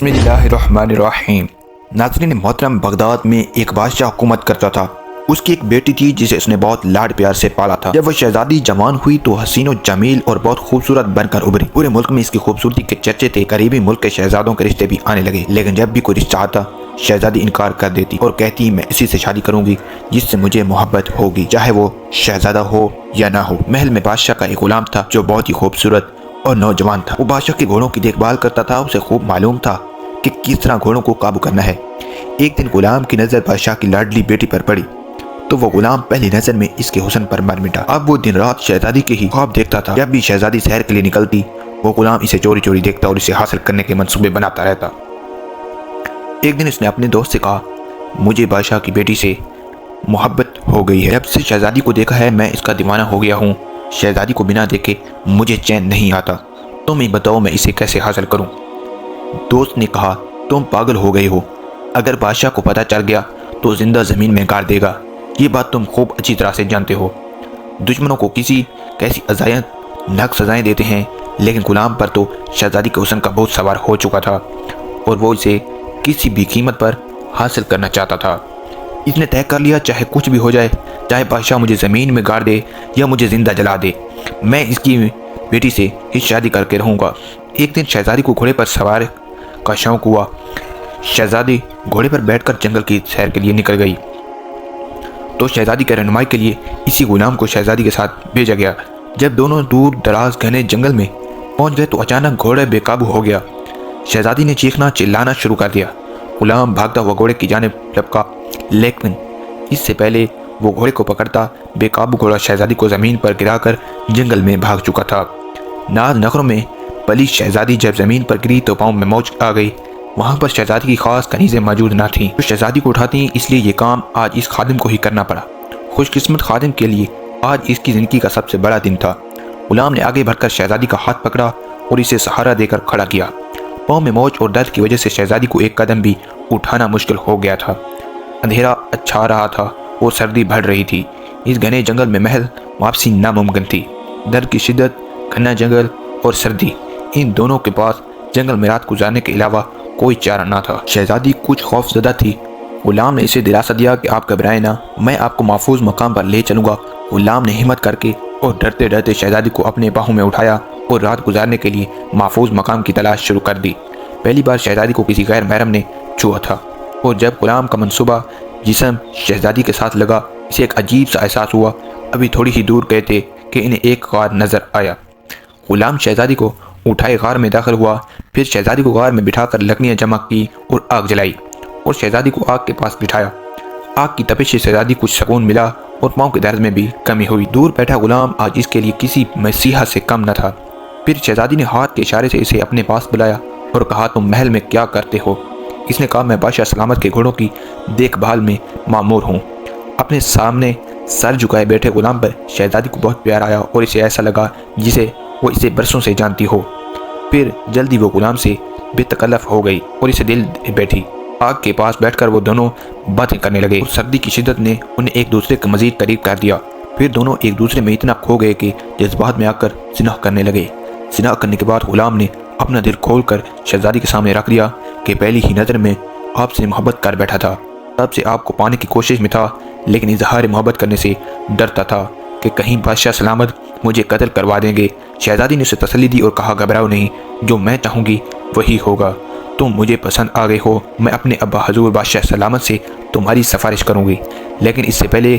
बिस्मिल्लाहिर्रहमानिर्रहीम। नाज़रीन मोहतरम, बगदाद में एक बादशाह हुकूमत करता था। उसकी एक बेटी थी जिसे उसने बहुत लाड प्यार से पाला था। जब वह शहजादी जवान हुई तो हसीन और जमील और बहुत खूबसूरत बनकर उभरी। पूरे मुल्क में इसकी खूबसूरती के चर्चे थे। करीबी मुल्क के शहजादों के रिश्ते भी आने लगे, लेकिन जब भी कोई रिश्ता आता शहजादी इनकार कर देती और कहती मैं इसी से शादी करूंगी जिससे मुझे मोहब्बत होगी, चाहे वो शहजादा हो या ना हो। महल में बादशाह का एक गुलाम था जो बहुत ही खूबसूरत और नौजवान था। वो बादशाह के घोड़ों की देखभाल करता था। उसे खूब मालूम था कि किस तरह घोड़ों को काबू करना है। एक दिन गुलाम की नजर बादशाह की लाडली बेटी पर पड़ी तो वो गुलाम पहली नजर में इसके हुस्न पर मर मिटा। अब वो दिन रात शहजादी के ही ख्वाब देखता था। जब भी शहजादी सैर के लिए निकलती वो गुलाम इसे चोरी चोरी देखता और इसे हासिल करने के मंसूबे बनाता रहता। एक दिन इसने अपने दोस्त से कहा, मुझे बादशाह की बेटी से मोहब्बत हो गई है। जब से शहजादी को देखा है मैं इसका दीवाना हो गया हूँ। शहजादी को बिना देखे मुझे चैन नहीं आता। तुम ही बताओ मैं इसे कैसे हासिल करूं। दोस्त ने कहा, तुम पागल हो गए हो। अगर बादशाह को पता चल गया तो जिंदा जमीन में गाड़ देगा। ये बात तुम खूब अच्छी तरह से जानते हो। दुश्मनों को किसी कैसी अजायत नक सजाएं देते हैं, लेकिन गुलाम पर तो शहजादी के हुस्न का बहुत सवार हो चुका था और वो इसे किसी भी कीमत पर हासिल करना चाहता था। इसने तय कर लिया चाहे कुछ भी हो जाए, चाहे बादशाह मुझे ज़मीन में गाड़ दे या मुझे ज़िंदा जला दे, मैं इसकी बेटी से ही शादी करके रहूँगा। एक दिन शहजादी को घोड़े पर सवार का शौक़ हुआ। शहजादी घोड़े पर बैठकर जंगल की सैर के लिए निकल गई तो शहजादी के रहनुमाई के लिए इसी गुलाम को शहजादी के साथ भेजा गया। जब दोनों दूर दराज घने जंगल में पहुँच गए तो अचानक घोड़ा बेकाबू हो गया। शहजादी ने चीखना चिल्लाना शुरू कर दिया। गुलाम भागता हुआ घोड़े की जानिब लपका, लेकिन इससे पहले वो घोड़े को पकड़ता बेकाबू घोड़ा शहजादी को ज़मीन पर गिराकर जंगल में भाग चुका था। नाज नखरों में पली शहजादी जब ज़मीन पर गिरी तो पाँव में मौज आ गई। वहाँ पर शहजादी की खास कनीज़ें मौजूद न थीं तो शहजादी को उठाती, इसलिए ये काम आज इस खादिम को ही करना पड़ा। खुशकिस्मत खादिम के लिए आज इसकी ज़िंदगी का सबसे बड़ा दिन था। गुलाम ने आगे बढ़कर शहजादी का हाथ पकड़ा और इसे सहारा देकर खड़ा किया। पाँव में मौज और दर्द की वजह से शहजादी को एक कदम भी उठाना मुश्किल हो गया था। अंधेरा अच्छा रहा था और सर्दी बढ़ रही थी। इस घने जंगल में महल वापसी नामुमकिन थी। दर्द की शिद्दत, घना जंगल और सर्दी, इन दोनों के पास जंगल में रात गुजारने के अलावा कोई चारा ना था। शहजादी कुछ खौफजदा थी। गुलाम ने इसे दिलासा दिया कि आप घबराएं ना, मैं आपको महफूज मकाम पर ले चलूँगा। गुलाम ने हिम्मत करके और डरते डरते शहजादी को अपने बाहों में उठाया और रात गुजारने के लिए महफूज मकाम की तलाश शुरू कर दी। पहली बार शहजादी को किसी गैर महरम ने छुआ था और जब गुलाम का मनसूबा जिस्म शहजादी के साथ लगा, इसे एक अजीब सा एहसास हुआ। अभी थोड़ी ही दूर गए थे कि इन्हें एक गार नज़र आया। गुलाम शहजादी को उठाए गार में दाखिल हुआ। फिर शहजादी को गार में बिठाकर लकड़ियाँ जमा की और आग जलाई और शहजादी को आग के पास बिठाया। आग की तपिश से शहजादी कुछ सुकून मिला और पाँव के दर्द में भी कमी हुई। दूर बैठा गुलाम आज इसके लिए किसी मसीहा से कम न था। फिर शहजादी ने हाथ के इशारे से इसे अपने पास बुलाया और कहा, तुम महल में क्या करते हो? इसने कहा, मैं बादशाह सलामत के घोड़ों की देखभाल में मामूर हूँ। अपने सामने सर झुकाए बैठे गुलाम पर शहजादी को बहुत प्यार आया और इसे ऐसा लगा जिसे वो इसे बरसों से जानती हो। फिर जल्दी वो गुलाम से बेतकल्लफ हो गई और इसे दिल बैठी। आग के पास बैठकर वो दोनों बातें करने लगे और सर्दी की शिद्दत ने उन्हें एक दूसरे के मजीद करीब कर दिया। फिर दोनों एक दूसरे में इतना खो गए कि जज्बात में आकर जिनाह करने लगे। जिनाह करने के बाद गुलाम ने अपना दिल खोलकर शहजादी के सामने रख दिया कि पहली ही नज़र में आपसे मोहब्बत कर बैठा था। तब से आपको पाने की कोशिश में था, लेकिन इजहार मोहब्बत करने से डरता था कि कहीं बादशाह सलामत मुझे कत्ल करवा देंगे। शहजादी ने उसे तसल्ली दी और कहा, घबराओ नहीं, जो मैं चाहूँगी वही होगा। तुम मुझे पसंद आ गए हो। मैं अपने अब्बा हजूर बादशाह सलामत से तुम्हारी सिफारिश करूँगी, लेकिन इससे पहले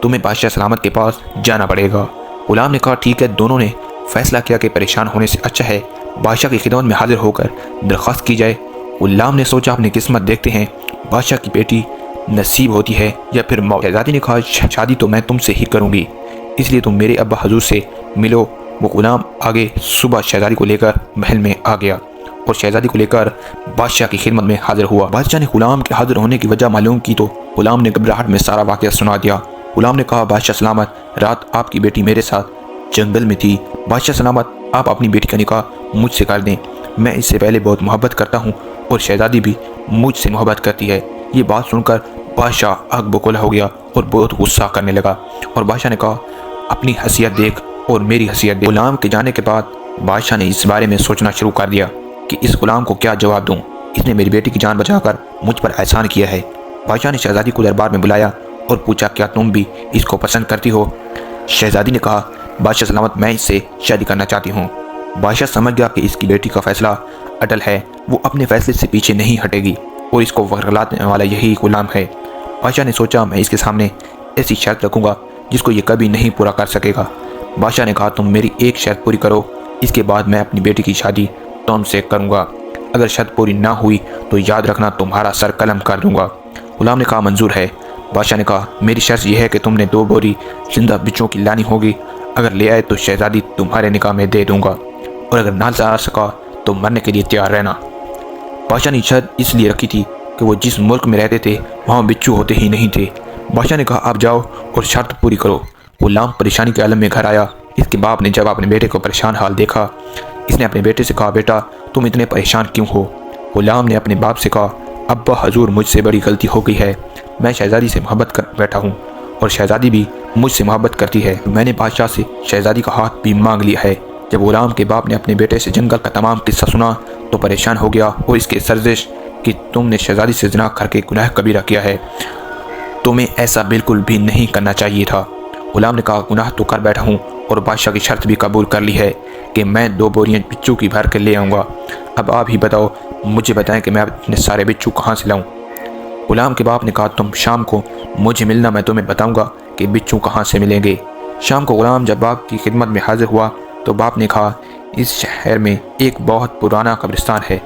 तुम्हें बादशाह सलामत के पास जाना पड़ेगा। गुलाम ने कहा, ठीक है। दोनों ने फैसला किया कि परेशान होने से अच्छा है बादशाह की खिदमत में हाजिर होकर दरख्वास्त की जाए। गुलाम ने सोचा, अपनी किस्मत देखते हैं, बादशाह की बेटी नसीब होती है या फिर मौत। शहजादी ने कहा, शादी तो मैं तुमसे ही करूँगी, इसलिए तुम मेरे अब्बा हजूर से मिलो। वो गुलाम आगे सुबह शहजादी को लेकर महल में आ गया और शहजादी को लेकर बादशाह की खिदमत में हाजिर हुआ। बादशाह ने गुलाम के हाजिर होने की वजह मालूम की तो गुलाम ने घबराहट में सारा वाक़या सुना दिया। गुलाम ने कहा, बादशाह सलामत, रात आपकी बेटी मेरे साथ जंगल में थी। बादशाह सलामत, आप अपनी बेटी का निकाह मुझसे कर दें। मैं इससे पहले बहुत मोहब्बत करता हूँ और शहजादी भी मुझसे मोहब्बत करती है। ये बात सुनकर बादशाह आग बबूला हो गया और बहुत गुस्सा करने लगा और बादशाह ने कहा, अपनी हैसियत देख और मेरी हैसियत देख। गुलाम के जाने के बाद बादशाह ने इस बारे में सोचना शुरू कर दिया कि इस गुलाम को क्या जवाब दूं। اس نے میری بیٹی کی جان بچا کر مجھ پر احسان کیا ہے۔ بادشاہ نے شہزادی کو دربار میں بلایا اور پوچھا کیا تم بھی اس کو پسند کرتی ہو؟ شہزادی نے کہا بادشاہ سلامت میں اس سے شادی کرنا چاہتی ہوں۔ بادشاہ سمجھ گیا کہ اس کی بیٹی کا فیصلہ اٹل ہے، وہ اپنے فیصلے سے پیچھے نہیں ہٹے گی اور اس کو ورگلانے والا یہی غلام ہے۔ بادشاہ نے سوچا میں اس کے سامنے ایسی شرط رکھوں گا جس کو یہ کبھی نہیں پورا کر سکے گا۔ بادشاہ نے کہا تم میری ایک شرط پوری کرو، اس کے بعد میں اپنی بیٹی کی شادی تم سے کروں گا۔ اگر شرط پوری نہ ہوئی تو یاد رکھنا تمہارا سر قلم کر دوں گا۔ غلام نے کہا منظور ہے۔ بادشاہ نے کہا میری شرط یہ ہے کہ تم نے 2 بوری زندہ بچوں کی لانی ہوگی، اگر لے آئے تو شہزادی تمہارے نکاح میں دے دوں گا، اور اگر نہ لا سکا تو مرنے کے لیے تیار رہنا۔ بادشاہ نے شرط اس لیے رکھی تھی کہ وہ جس ملک میں رہتے تھے وہاں بچوں ہوتے ہی نہیں تھے۔ بادشاہ نے کہا آپ جاؤ اور شرط پوری کرو۔ غلام پریشانی کے عالم میں گھر آیا۔ اس کے باپ نے جب اپنے بیٹے کو پریشان حال دیکھا، اس نے اپنے بیٹے سے کہا بیٹا تم اتنے پریشان کیوں ہو؟ غلام نے اپنے باپ سے کہا ابا حضور مجھ سے بڑی غلطی ہو گئی ہے، میں شہزادی سے محبت کر بیٹھا ہوں اور شہزادی بھی مجھ سے محبت کرتی ہے، میں نے بادشاہ سے شہزادی کا ہاتھ بھی مانگ لیا ہے۔ جب غلام کے باپ نے اپنے بیٹے سے جنگل کا تمام قصہ سنا تو پریشان ہو گیا اور اس کے سرزش کہ تم نے شہزادی سے زنا کر کے گناہ کبیرہ کیا ہے، تمہیں ایسا بالکل بھی نہیں کرنا چاہیے تھا۔ غلام نے کہا گناہ تو کر بیٹھا ہوں اور بادشاہ کی شرط بھی قبول کر لی ہے کہ میں 2 بوریاں بچوں کی بھر کے لے آؤں گا، اب آپ ہی بتاؤ مجھے بتائیں کہ میں اپنے سارے بچوں کہاں سے لاؤں؟ غلام کے باپ نے کہا تم شام کو مجھے ملنا، میں تمہیں بتاؤں گا کہ بچوں کہاں سے ملیں گے۔ شام کو غلام جب باپ کی خدمت میں حاضر ہوا تو باپ نے کہا اس شہر میں ایک بہت پرانا قبرستان ہے،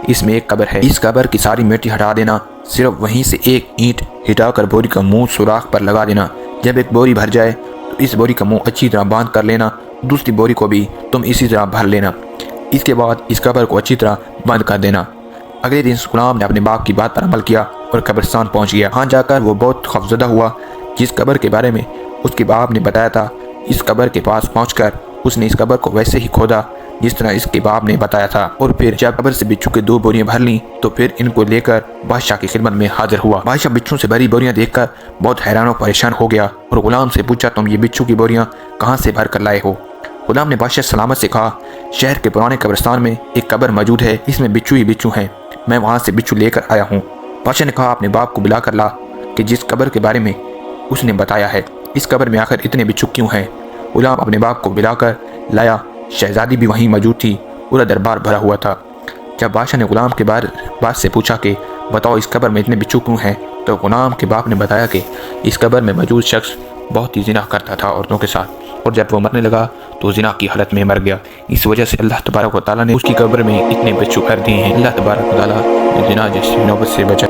اس میں ایک قبر ہے، اس قبر کی ساری مٹی ہٹا دینا، صرف وہیں سے ایک اینٹ ہٹا کر بوری کا منہ سوراخ پر لگا دینا، جب ایک بوری بھر جائے تو اس بوری کا منہ اچھی طرح باندھ کر لینا، دوسری بوری کو بھی تم اسی طرح بھر لینا، اس کے بعد اس قبر کو اچھی طرح بند کر دینا۔ اگلے دن غلام نے اپنے باپ کی بات پر عمل کیا اور قبرستان پہنچ گیا۔ وہاں جا کر وہ بہت خوفزدہ ہوا، جس قبر کے بارے میں اس کے باپ نے بتایا تھا، اس قبر کے پاس پہنچ کر اس نے اس قبر کو ویسے ہی کھودا جس طرح اس کے باپ نے بتایا تھا، اور پھر جب قبر سے بچوں کے 2 بوریاں بھر لیں تو پھر ان کو لے کر بادشاہ کی خدمت میں حاضر ہوا۔ بادشاہ بچوں سے بھری بوریاں دیکھ کر بہت حیران و پریشان ہو گیا اور غلام سے پوچھا تم یہ بچوں کی بوریاں کہاں سے بھر کر لائے ہو؟ غلام نے بادشاہ سلامت سے کہا شہر کے پرانے قبرستان میں ایک قبر موجود ہے، اس میں بچوں ہی بچوں ہیں، میں وہاں سے بچوں لے کر آیا ہوں۔ بادشاہ نے کہا اپنے باپ کو بلا کر لا کہ جس قبر کے بارے میں اس نے بتایا ہے، اس قبر میں آخر اتنے بچوں کیوں ہیں؟ غلام اپنے باپ کو بلا کر لایا، شہزادی بھی وہیں موجود تھی، پورا دربار بھرا ہوا تھا۔ جب بادشاہ نے غلام کے باپ سے پوچھا کہ بتاؤ اس قبر میں اتنے بچوں کیوں ہیں، تو غلام کے باپ نے بتایا کہ اس قبر میں موجود شخص بہت ہی زنا کرتا تھا عورتوں کے ساتھ، اور جب وہ مرنے لگا تو زنا کی حالت میں مر گیا، اس وجہ سے اللہ تبارک و تعالیٰ نے اس کی قبر میں اتنے بچوں کر دیے ہیں۔ اللہ تبارک و تعالیٰ زنا جیسی نوبت سے بچا۔